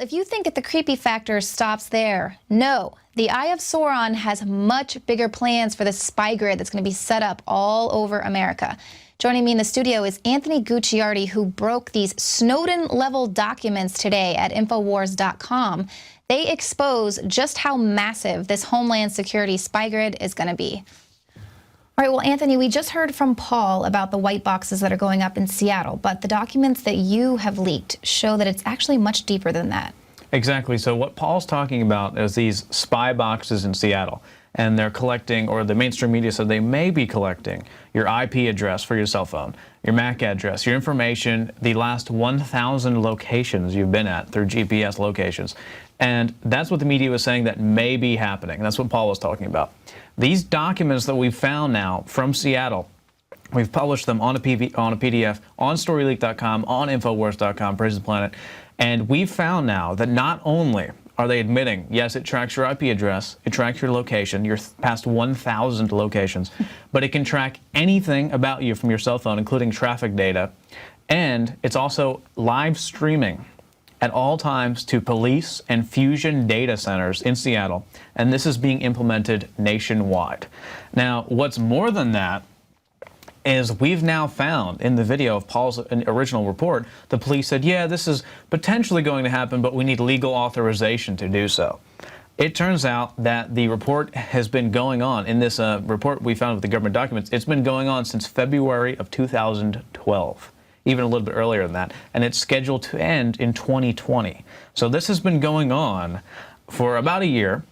if you think that the creepy factor stops there, no. The Eye of Sauron has much bigger plans for this spy grid that's going to be set up all over America. Joining me in the studio is Anthony Gucciardi, who broke these Snowden-level documents today at Infowars.com. They expose just how massive this Homeland Security spy grid is going to be. All right, well, Anthony, we just heard from Paul about the white boxes that are going up in Seattle, but the documents that you have leaked show that it's actually much deeper than that. Exactly. So what Paul's talking about is these spy boxes in Seattle, and they're collecting, or the mainstream media said they may be collecting, your IP address for your cell phone, your MAC address, your information, the last 1,000 locations you've been at through GPS locations. And that's what the media was saying that may be happening. That's what Paul was talking about. These documents that we've found now from Seattle, we've published them on a PDF, on StoryLeak.com, on Infowars.com, Praise the Planet, and we've found now that not only are they admitting, yes, it tracks your IP address, it tracks your location, your past 1,000 locations, but it can track anything about you from your cell phone, including traffic data, and it's also live streaming at all times to police and fusion data centers in Seattle, and this is being implemented nationwide. Now, what's more than that is we've now found in the video of Paul's original report, the police said, yeah, this is potentially going to happen, but we need legal authorization to do so. It turns out that the report has been going on. In this report we found with the government documents, it's been going on since February of 2012. Even a little bit earlier than that, and it's scheduled to end in 2020. So this has been going on for about a year,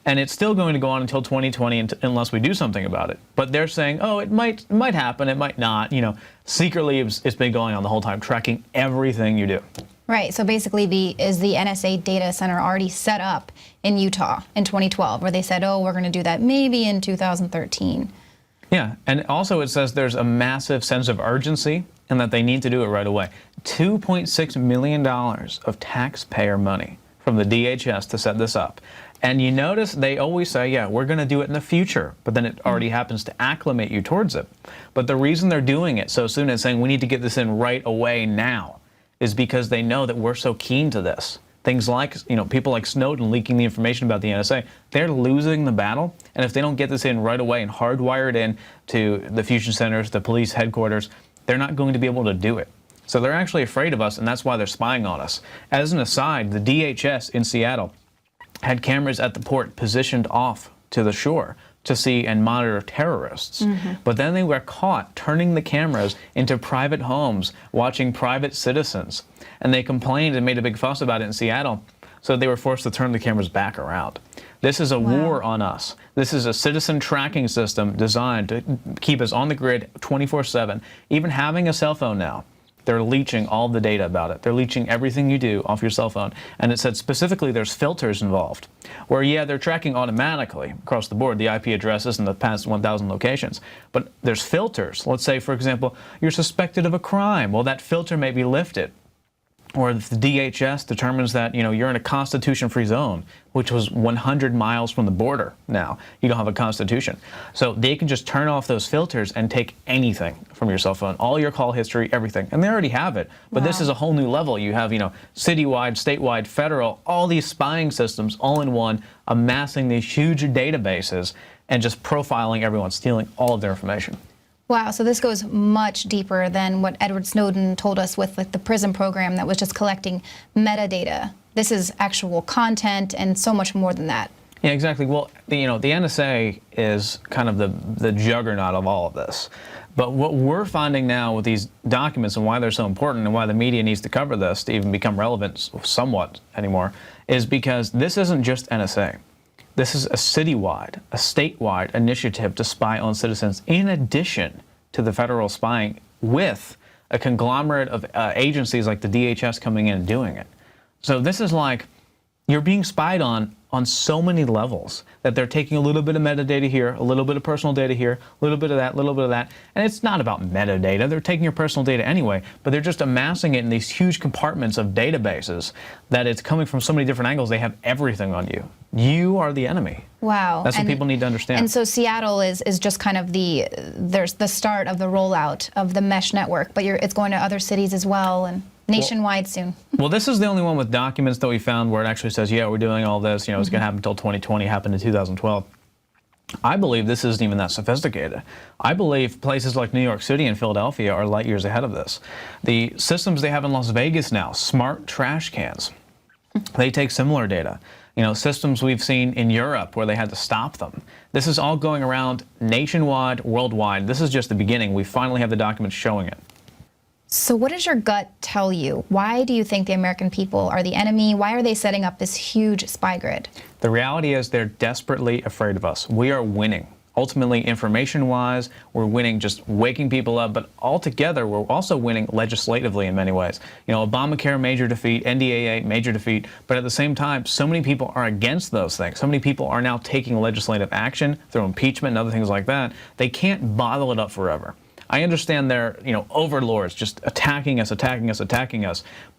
and it's still going to go on until 2020 unless we do something about it. But they're saying, oh, it might happen, it might not. You know, secretly it's been going on the whole time, tracking everything you do. Right, so basically is the NSA data center already set up in Utah in 2012, where they said, oh, we're going to do that maybe in 2013. Yeah, and also it says there's a massive sense of urgency and that they need to do it right away. $2.6 million of taxpayer money from the DHS to set this up. And you notice they always say, yeah, we're going to do it in the future, but then it already happens to acclimate you towards it. But the reason they're doing it so soon and saying we need to get this in right away now is because they know that we're so keen to this. Things like, you know, people like Snowden leaking the information about the NSA, they're losing the battle. And if they don't get this in right away and hardwire it in to the fusion centers, the police headquarters, they're not going to be able to do it. So they're actually afraid of us, and that's why they're spying on us. As an aside, the DHS in Seattle had cameras at the port positioned off to the shore to see and monitor terrorists. But then they were caught turning the cameras into private homes, watching private citizens. And they complained and made a big fuss about it in Seattle, so they were forced to turn the cameras back around. This is a war on us. This is a citizen tracking system designed to keep us on the grid 24/7. Even having a cell phone now, they're leeching all the data about it. They're leeching everything you do off your cell phone. And it said specifically there's filters involved, where, yeah, they're tracking automatically across the board the IP addresses and the past 1,000 locations. But there's filters. Let's say, for example, you're suspected of a crime. Well, that filter may be lifted. Or if the DHS determines that, you know, you're in a constitution-free zone, which was 100 miles from the border now. You don't have a constitution. So they can just turn off those filters and take anything from your cell phone, all your call history, everything. And they already have it. But this is a whole new level. You have, you know, citywide, statewide, federal, all these spying systems all in one, amassing these huge databases and just profiling everyone, stealing all of their information. Wow, so this goes much deeper than what Edward Snowden told us with the prison program that was just collecting metadata. This is actual content and so much more than that. Yeah, exactly. Well, the NSA is kind of the juggernaut of all of this. But what we're finding now with these documents and why they're so important and why the media needs to cover this to even become relevant somewhat anymore is because this isn't just NSA. This is a citywide, a statewide initiative to spy on citizens in addition to the federal spying with a conglomerate of agencies like the DHS coming in and doing it. So this is like you're being spied on so many levels that they're taking a little bit of metadata here, a little bit of personal data here, a little bit of that, a little bit of that. And it's not about metadata. They're taking your personal data anyway, but they're just amassing it in these huge compartments of databases that it's coming from so many different angles. They have everything on you. You are the enemy. Wow. That's what people need to understand. And so Seattle is just kind of there's the start of the rollout of the mesh network, but it's going to other cities as well. And nationwide soon. Well, this is the only one with documents that we found where it actually says, yeah, we're doing all this. You know, it's going to happen until 2020, happened in 2012. I believe this isn't even that sophisticated. I believe places like New York City and Philadelphia are light years ahead of this. The systems they have in Las Vegas now, smart trash cans, they take similar data. You know, systems we've seen in Europe where they had to stop them. This is all going around nationwide, worldwide. This is just the beginning. We finally have the documents showing it. So what does your gut tell you? Why do you think the American people are the enemy? Why are they setting up this huge spy grid? The reality is they're desperately afraid of us. We are winning. Ultimately, information-wise, we're winning just waking people up, but altogether, we're also winning legislatively in many ways. You know, Obamacare, major defeat, NDAA, major defeat, but at the same time, so many people are against those things. So many people are now taking legislative action through impeachment and other things like that. They can't bottle it up forever. I understand they're, you know, overlords just attacking us,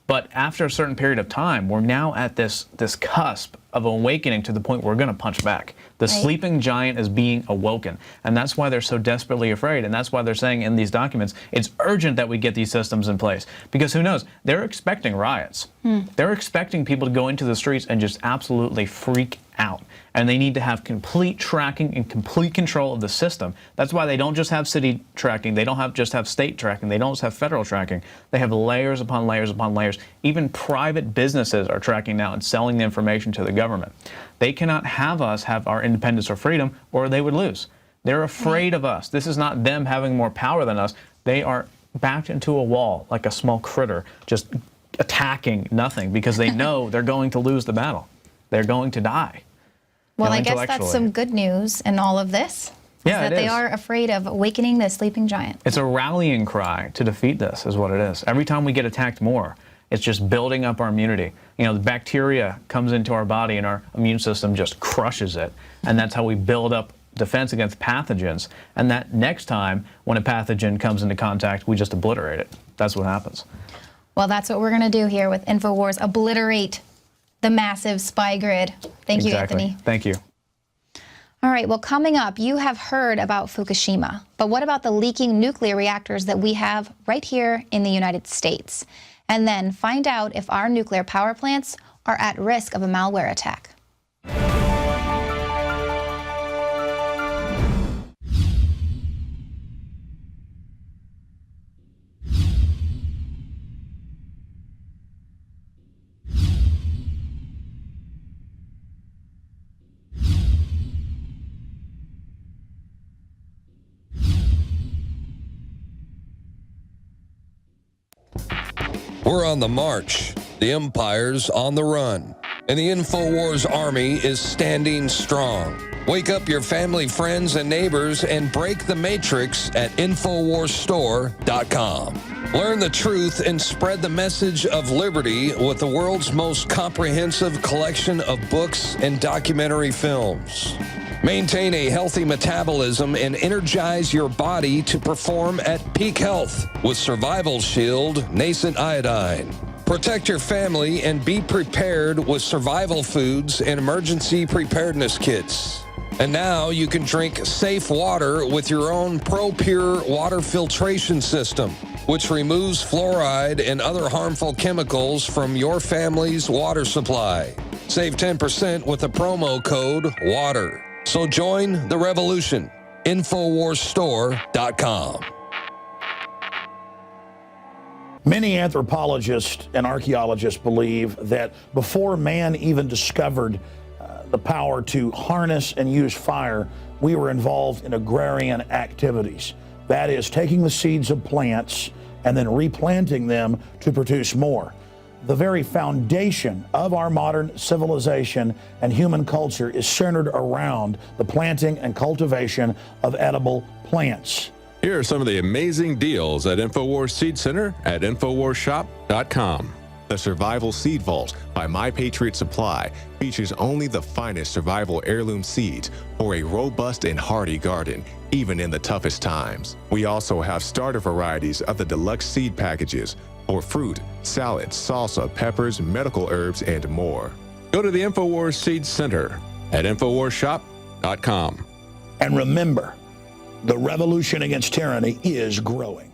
but after a certain period of time, we're now at this cusp of awakening to the point where we're going to punch back. The sleeping giant is being awoken, and that's why they're so desperately afraid, and that's why they're saying in these documents, it's urgent that we get these systems in place, because who knows, they're expecting riots. They're expecting people to go into the streets and just absolutely freak out, and they need to have complete tracking and complete control of the system. That's why they don't just have city tracking, they don't just have state tracking, they don't just have federal tracking, they have layers upon layers upon layers. Even private businesses are tracking now and selling the information to the government. They cannot have us have our independence or freedom, or they would lose. They're afraid of us. This is not them having more power than us. They are backed into a wall like a small critter, just attacking nothing, because they know they're going to lose the battle. They're going to die. Well, I guess that's some good news in all of this. Yeah, that they are afraid of awakening the sleeping giant. It's a rallying cry to defeat this, is what it is. Every time we get attacked more, it's just building up our immunity. You know, the bacteria comes into our body and our immune system just crushes it. And that's how we build up defense against pathogens. And that next time when a pathogen comes into contact, we just obliterate it. That's what happens. Well, that's what we're going to do here with InfoWars, obliterate the massive spy grid. Thank you, Anthony. Thank you. All right, well, coming up, you have heard about Fukushima, but what about the leaking nuclear reactors that we have right here in the United States? And then find out if our nuclear power plants are at risk of a malware attack. We're on the march. The empire's on the run. And the InfoWars army is standing strong. Wake up your family, friends, and neighbors and break the matrix at InfoWarsStore.com. Learn the truth and spread the message of liberty with the world's most comprehensive collection of books and documentary films. Maintain a healthy metabolism and energize your body to perform at peak health with Survival Shield Nascent Iodine. Protect your family and be prepared with survival foods and emergency preparedness kits. And now you can drink safe water with your own ProPure water filtration system, which removes fluoride and other harmful chemicals from your family's water supply. Save 10% with the promo code WATER. So join the revolution. InfoWarsStore.com. Many anthropologists and archaeologists believe that before man even discovered the power to harness and use fire, we were involved in agrarian activities. That is, taking the seeds of plants and then replanting them to produce more. The very foundation of our modern civilization and human culture is centered around the planting and cultivation of edible plants. Here are some of the amazing deals at InfoWars Seed Center at InfoWarsShop.com. The Survival Seed Vault by My Patriot Supply features only the finest survival heirloom seeds for a robust and hardy garden, even in the toughest times. We also have starter varieties of the deluxe seed packages for fruit, salad, salsa, peppers, medical herbs, and more. Go to the InfoWars Seed Center at InfoWarsShop.com. And remember, the revolution against tyranny is growing.